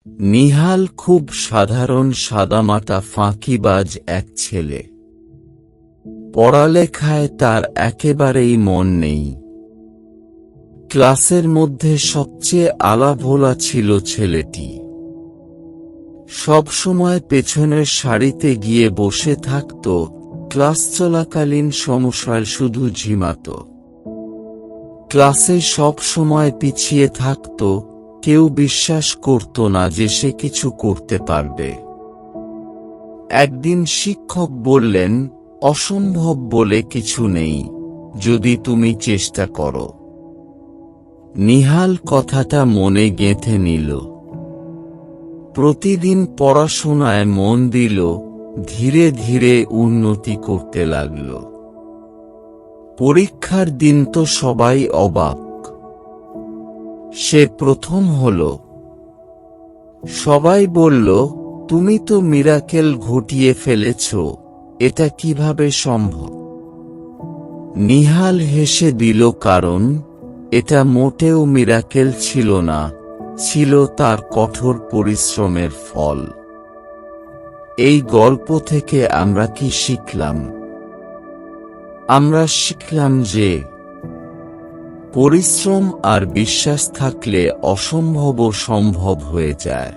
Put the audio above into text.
নিহাল খুব সাধারণ সাদামাটা ফাঁকিবাজ এক ছেলে। পড়ালেখায় তার একেবারেই মন নেই। ক্লাসের মধ্যে সবচেয়ে আলাভোলা ছিল ছেলেটি। সবসময় পেছনের সারিতে গিয়ে বসে থাকত, ক্লাস চলাকালীন সমস্যায় শুধু ঝিমাত। ক্লাসে সব সময় পিছিয়ে থাকত, কেউ বিশ্বাস করত না যে সে কিছু করতে পারবে। একদিন শিক্ষক বললেন, অসম্ভব বলে কিছু নেই, যদি তুমি চেষ্টা করো। নিহাল কথাটা মনে গেঁথে নিল। প্রতিদিন পড়াশোনায় মন দিল, ধীরে ধীরে উন্নতি করতে লাগল। পরীক্ষার দিন তো সবাই অবাক। সে প্রথম হলো। সবাই বলল, তুমি তো মিরাকেল ঘটিয়ে ফেলেছ, এটা কিভাবে সম্ভব? নিহাল হেসে দিল, কারণ এটা মোটেও মিরাকেল ছিল না, ছিল তার কঠোর পরিশ্রমের ফল। এই গল্প থেকে আমরা কি শিখলাম? আমরা শিখলাম যে পরিশ্রম আর বিশ্বাস থাকলে অসম্ভবও সম্ভব হয়ে যায়।